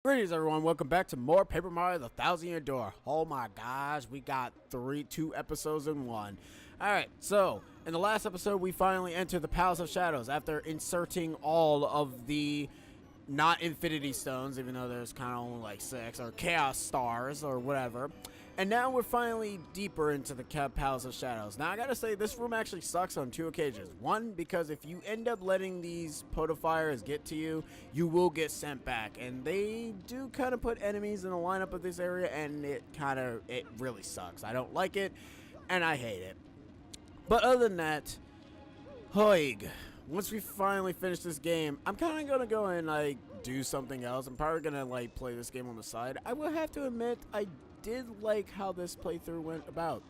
Greetings everyone, welcome back to more Paper Mario The Thousand Year Door. Oh my gosh, we got two episodes in one. Alright, so, in the last episode we finally entered the Palace of Shadows after inserting all of the not Infinity Stones, even though there's kind of only like 6, or Chaos Stars, or whatever. And now we're finally deeper into the Palace of Shadows. Now I gotta say, this room actually sucks on 2 occasions. One, because if you end up letting these Potifiers get to you, you will get sent back. And they do kind of put enemies in the lineup of this area, and it really sucks. I don't like it, and I hate it. But other than that, Hoig. Once we finally finish this game, I'm kind of gonna go and like do something else. I'm probably gonna like play this game on the side. I will have to admit, I did like how this playthrough went about.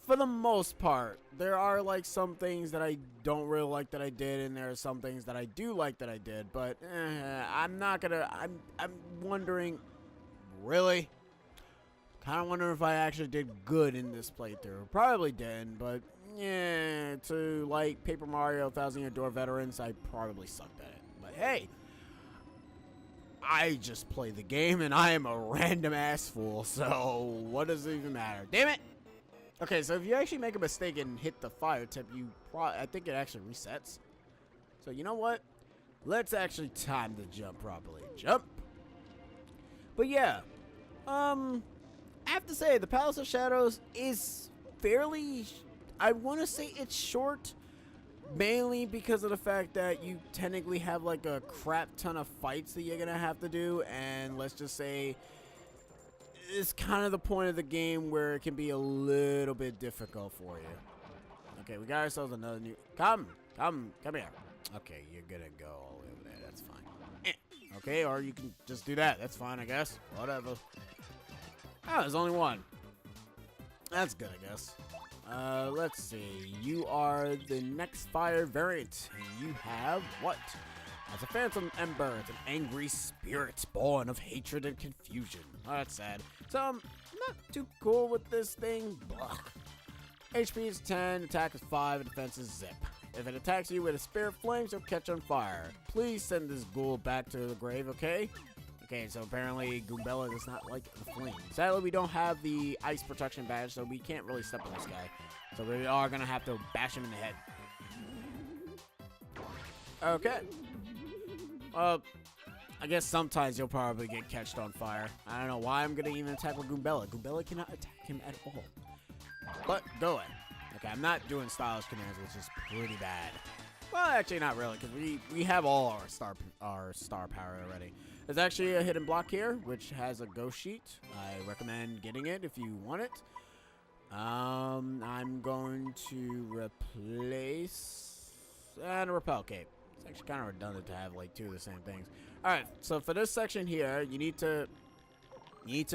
For the most part, there are like some things that I don't really like that I did, and there are some things that I do like that I did. But I'm not gonna. I'm wondering, really. Kind of wondering if I actually did good in this playthrough. Probably didn't, but yeah, to like Paper Mario Thousand Year Door veterans, I probably sucked at it. But hey, I just play the game and I am a random ass fool, so what does it even matter? Damn it! Okay, so if you actually make a mistake and hit the fire tip, I think it actually resets. So you know what? Let's actually time the jump properly. Jump! But yeah, I have to say, the Palace of Shadows is fairly, I want to say it's short, mainly because of the fact that you technically have like a crap ton of fights that you're going to have to do, and let's just say it's kind of the point of the game where it can be a little bit difficult for you. Okay, we got ourselves another new, come here. Okay, you're going to go all the way over there, that's fine. Okay, or you can just do that, that's fine, I guess, whatever. Oh, there's only one. That's good, I guess. Let's see. You are the next fire variant, and you have what? As a phantom ember, it's an angry spirit born of hatred and confusion. Oh, that's sad. So, I'm not too cool with this thing. Blah. HP is 10, attack is 5, and defense is zip. If it attacks you with a spirit flames, you'll catch on fire. Please send this ghoul back to the grave, okay? Okay, so apparently Goombella does not like the flame. Sadly, we don't have the ice protection badge, so we can't really step on this guy. So we are going to have to bash him in the head. Okay. I guess sometimes you'll probably get catched on fire. I don't know why I'm going to even attack with Goombella. Goombella cannot attack him at all. But go ahead. Okay, I'm not doing stylish commands, which is pretty bad. Well, actually not really, because we have all our star power already. There's actually a hidden block here, which has a ghost sheet. I recommend getting it if you want it. I'm going to replace and a repel cape. It's actually kind of redundant to have like 2 of the same things. All right, so for this section here, you need to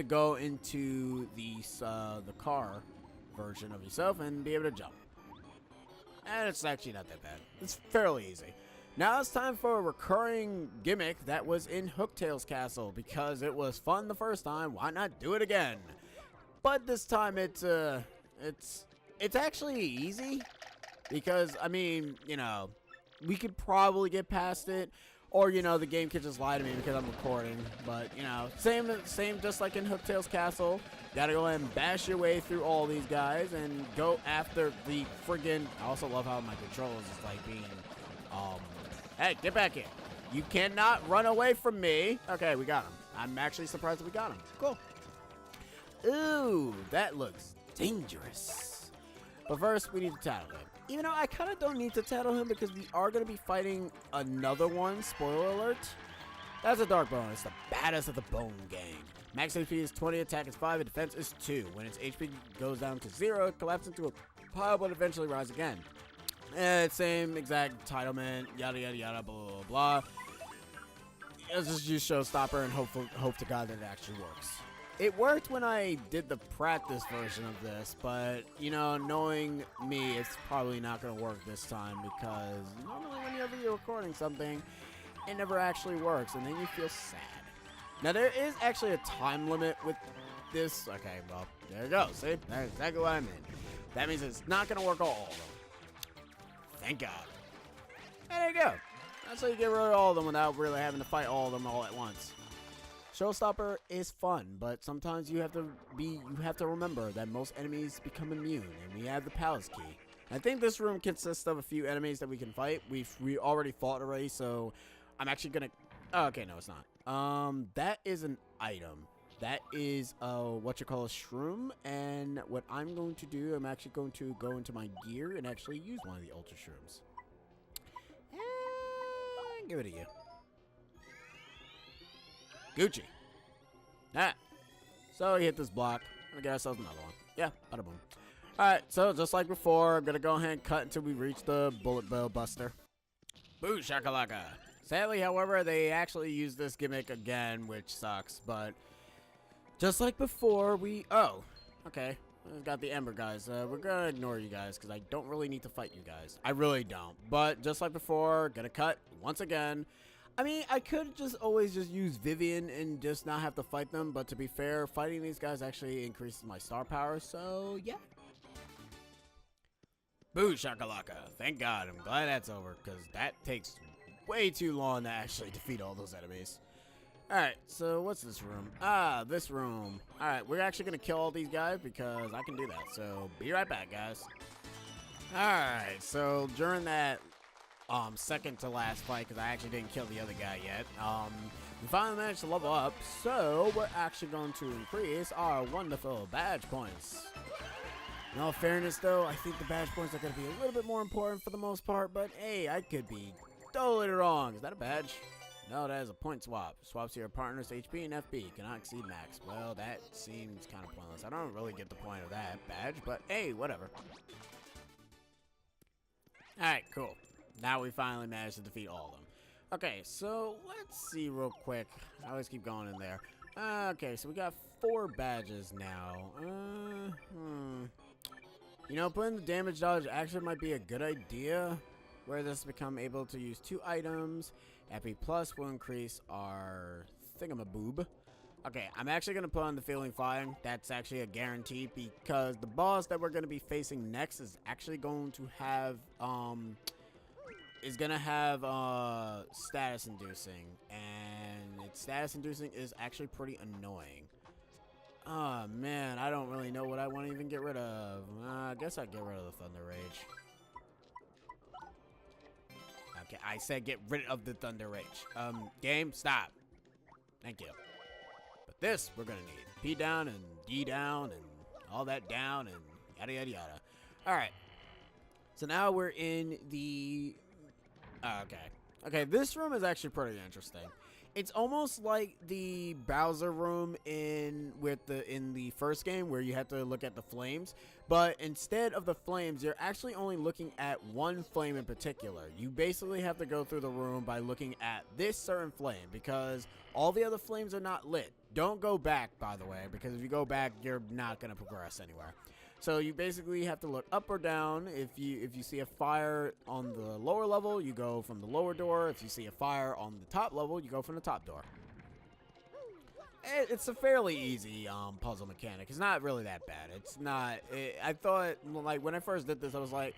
go into the car version of yourself and be able to jump. And it's actually not that bad. It's fairly easy. Now it's time for a recurring gimmick that was in Hooktail's castle, because it was fun the first time. Why not do it again? But this time it's actually easy, because I mean, you know, we could probably get past it, or you know, the game could just lie to me because I'm recording. But you know, same just like in Hooktail's castle. You gotta go ahead and bash your way through all these guys and go after the friggin'. I also love how my controls is like being hey, get back here. You cannot run away from me. Okay, we got him. I'm actually surprised that we got him. Cool. Ooh, that looks dangerous. But first, we need to tattle him. Even though I kind of don't need to tattle him because we are going to be fighting another one. Spoiler alert. That's a Dark Bone. It's the baddest of the Bone Gang. Max HP is 20, attack is 5, and defense is 2. When its HP goes down to 0, it collapses into a pile but eventually rise again. Same exact entitlement, yada yada yada, blah blah blah. Let's just use Showstopper and hope to God that it actually works. It worked when I did the practice version of this, but you know, knowing me, it's probably not going to work this time, because normally whenever you're recording something, it never actually works, and then you feel sad. Now there is actually a time limit with this. Okay, well, there you go. See, that's exactly what I meant. That means it's not going to work all of them. Thank God. And there you go. That's how you get rid of all of them without really having to fight all of them all at once. Showstopper is fun, but sometimes you have to remember that most enemies become immune, and we have the palace key. I think this room consists of a few enemies that we can fight. We already fought already, so I'm actually gonna. Oh, okay, no, it's not. That is an item. That is what you call a shroom, and what I'm going to do, I'm actually going to go into my gear and actually use one of the ultra shrooms. And give it to you. Gucci. Ah. So we hit this block. We'll get ourselves another one. Yeah, bada boom. Alright, so just like before, I'm gonna go ahead and cut until we reach the bullet bill buster. Boo shakalaka. Sadly, however, they actually use this gimmick again, which sucks, but just like before, oh, okay. We've got the Ember guys. We're gonna ignore you guys because I don't really need to fight you guys. I really don't. But just like before, gonna cut once again. I mean, I could just always just use Vivian and just not have to fight them, but to be fair, fighting these guys actually increases my star power, so yeah. Boo shakalaka. Thank God. I'm glad that's over, because that takes way too long to actually defeat all those enemies. Alright, so what's this room? Ah, this room. Alright, we're actually going to kill all these guys because I can do that, so be right back, guys. Alright, so during that second to last fight, because I actually didn't kill the other guy yet, we finally managed to level up, so we're actually going to increase our wonderful badge points. In all fairness, though, I think the badge points are going to be a little bit more important for the most part, but hey, I could be totally wrong. Is that a badge? No, that is a point swap. Swaps your partner's HP and FB. Cannot exceed max. Well, that seems kind of pointless. I don't really get the point of that badge, but hey, whatever. Alright, cool. Now we finally managed to defeat all of them. Okay, so let's see real quick. I always keep going in there. Okay, so we got 4 badges now. You know, putting the damage dodge actually might be a good idea. Where this become able to use 2 items. FP plus will increase our thingamaboob. Okay, I'm actually going to put on the Feeling Fire. That's actually a guarantee because the boss that we're going to be facing next is actually going to have, status inducing. And its status inducing is actually pretty annoying. Oh man, I don't really know what I want to even get rid of. I guess I'd get rid of the Thunder Rage. Okay, I said get rid of the Thunder Rage. Game, stop. Thank you. But this, we're gonna need P down and D down and all that down and yada yada yada. Alright. So now we're in the... Okay, this room is actually pretty interesting. It's almost like the Bowser room in the first game where you have to look at the flames, but instead of the flames, you're actually only looking at one flame in particular. You basically have to go through the room by looking at this certain flame because all the other flames are not lit. Don't go back, by the way, because if you go back, you're not going to progress anywhere. So you basically have to look up or down. If you see a fire on the lower level, you go from the lower door. If you see a fire on the top level, you go from the top door. It's a fairly easy puzzle mechanic. It's not really that bad. It's not. I thought, like, when I first did this, I was like,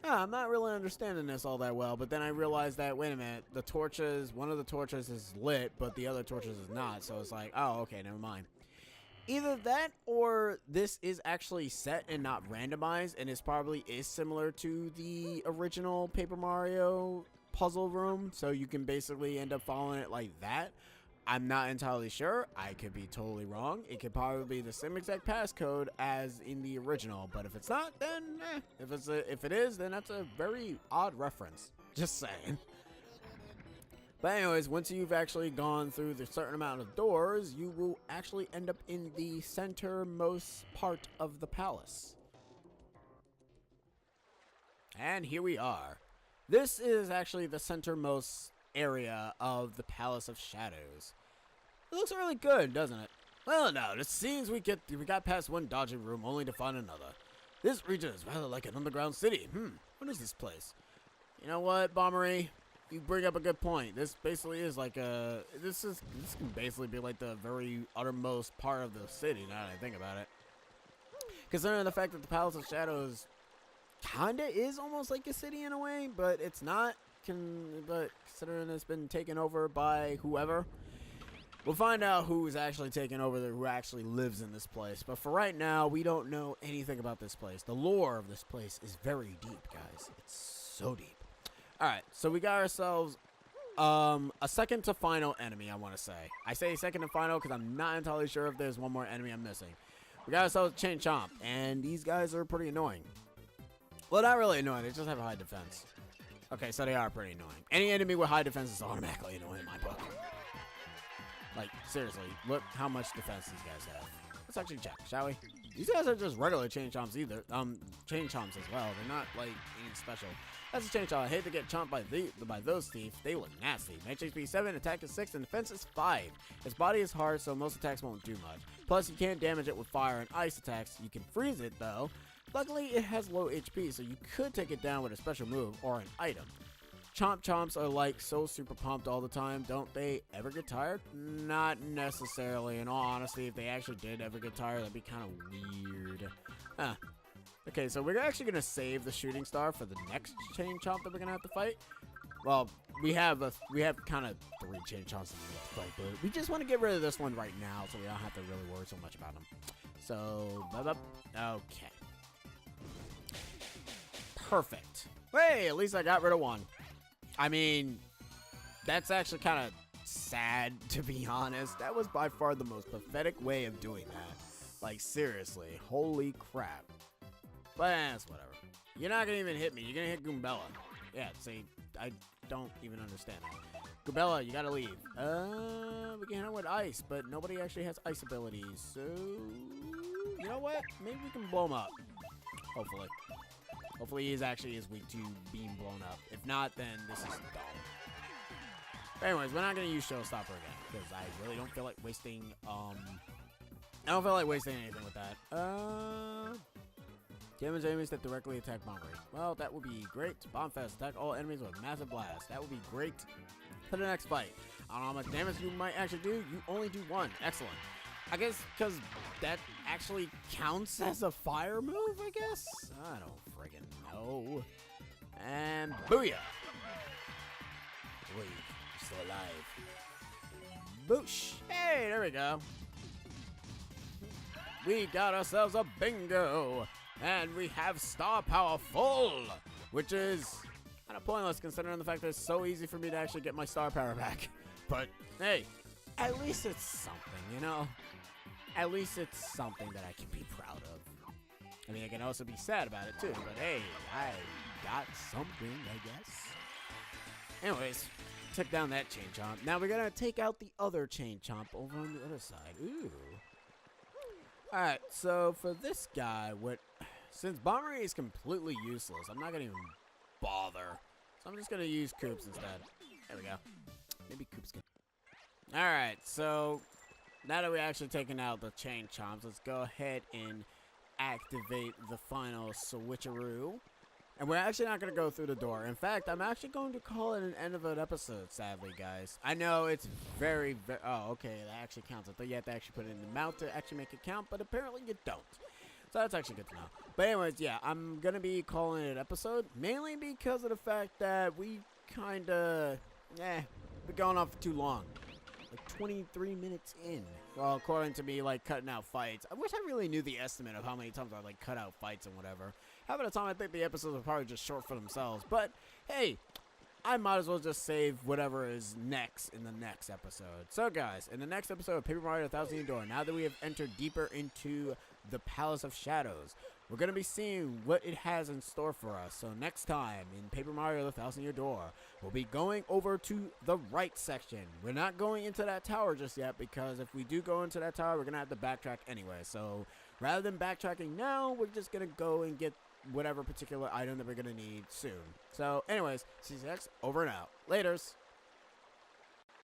I'm not really understanding this all that well. But then I realized that, wait a minute, one of the torches is lit, but the other torches is not. So it's like, oh, okay, never mind. Either that or this is actually set and not randomized, and it probably is similar to the original Paper Mario puzzle room, so you can basically end up following it like that. I'm not entirely sure. I could be totally wrong. It could probably be the same exact passcode as in the original, but if it's not, then if it is, then that's a very odd reference. Just saying. But anyways, once you've actually gone through the certain amount of doors, you will actually end up in the centermost part of the palace. And here we are. This is actually the centermost area of the Palace of Shadows. It looks really good, doesn't it? Well, no, it seems we got past one dodgy room only to find another. This region is rather like an underground city. What is this place? You know what, Bombery? You bring up a good point. This basically is like this can basically be like the very uttermost part of the city now that I think about it. Considering the fact that the Palace of Shadows kinda is almost like a city in a way, but it's not. But considering it's been taken over by whoever, We'll find out who's actually taking over there, who actually lives in this place. But for right now, we don't know anything about this place. The lore of this place is very deep, guys. It's so deep. Alright, so we got ourselves a second to final enemy, I want to say. I say second to final because I'm not entirely sure if there's one more enemy I'm missing. We got ourselves a Chain Chomp, and these guys are pretty annoying. Well, not really annoying. They just have a high defense. Okay, so they are pretty annoying. Any enemy with high defense is automatically annoying in my book. Like, seriously, look how much defense these guys have. Let's actually check, shall we? These guys are just regular Chain Chomps either. Chain Chomps as well. They're not, like, anything special. That's a Chain Chomp. I hate to get chomped by those thieves. They look nasty. Max HP 7, attack is 6, and defense is 5. Its body is hard, so most attacks won't do much. Plus, you can't damage it with fire and ice attacks. You can freeze it, though. Luckily, it has low HP, so you could take it down with a special move or an item. Chomp Chomps are like so super pumped all the time. Don't they ever get tired? Not necessarily. In all honesty, if they actually did ever get tired, that'd be kind of weird. Huh. Okay, so we're actually going to save the Shooting Star for the next Chain Chomp that we're going to have to fight. Well, we have kind of 3 Chain Chomps that we have to fight, but we just want to get rid of this one right now so we don't have to really worry so much about him. So, okay. Perfect. Hey, at least I got rid of one. I mean, that's actually kind of sad, to be honest. That was by far the most pathetic way of doing that. Like, seriously. Holy crap. But that's whatever. You're not going to even hit me. You're going to hit Goombella. Yeah, see, I don't even understand that. Goombella, you got to leave. We can hit him with ice, but nobody actually has ice abilities. So, you know what? Maybe we can blow him up. Hopefully. Hopefully he actually is weak to being blown up. If not, then this is dumb. But anyways, we're not going to use Showstopper again, because I really don't feel like wasting, I don't feel like wasting anything with that. Damage enemies that directly attack Bombery. Well, that would be great. Bombfest, attack all enemies with Massive Blast. That would be great. For the next fight. I don't know how much damage you might actually do. You only do 1. Excellent. I guess because that actually counts as a fire move, I guess? I don't friggin' know. And booyah! Wait, you're still alive. Boosh! Hey, there we go. We got ourselves a bingo! And we have Star Power full! Which is kind of pointless considering the fact that it's so easy for me to actually get my Star Power back. But, hey, at least it's something, you know? At least it's something that I can be proud of. I mean, I can also be sad about it too, but hey, I got something, I guess. Anyways, took down that Chain Chomp. Now we're gonna take out the other Chain Chomp over on the other side. Ooh. Alright, so for this guy, since Bombery is completely useless, I'm not gonna even bother. So I'm just gonna use Koops instead. There we go. Maybe Koops can. Alright, so now that we're actually taking out the Chain Chomps, let's go ahead and activate the final switcheroo. And we're actually not going to go through the door. In fact, I'm actually going to call it an end of an episode, sadly, guys. I know it's very, very... Oh, okay, that actually counts. I thought you had to actually put it in the mouth to actually make it count, but apparently you don't. So that's actually good to know. But anyways, yeah, I'm going to be calling it an episode, mainly because of the fact that we kind of... been going on for too long. Like 23 minutes in. Well, according to me, like, cutting out fights. I wish I really knew the estimate of how many times I, like, cut out fights and whatever. Half of the time, I think the episodes are probably just short for themselves. But, hey, I might as well just save whatever is next in the next episode. So, guys, in the next episode of Paper Mario: The Thousand Year Door, now that we have entered deeper into the Palace of Shadows, we're going to be seeing what it has in store for us. So next time in Paper Mario: The Thousand Year Door, we'll be going over to the right section. We're not going into that tower just yet, because if we do go into that tower, we're going to have to backtrack anyway. So rather than backtracking now, we're just going to go and get whatever particular item that we're going to need soon. So anyways, CCX, over and out. Laters.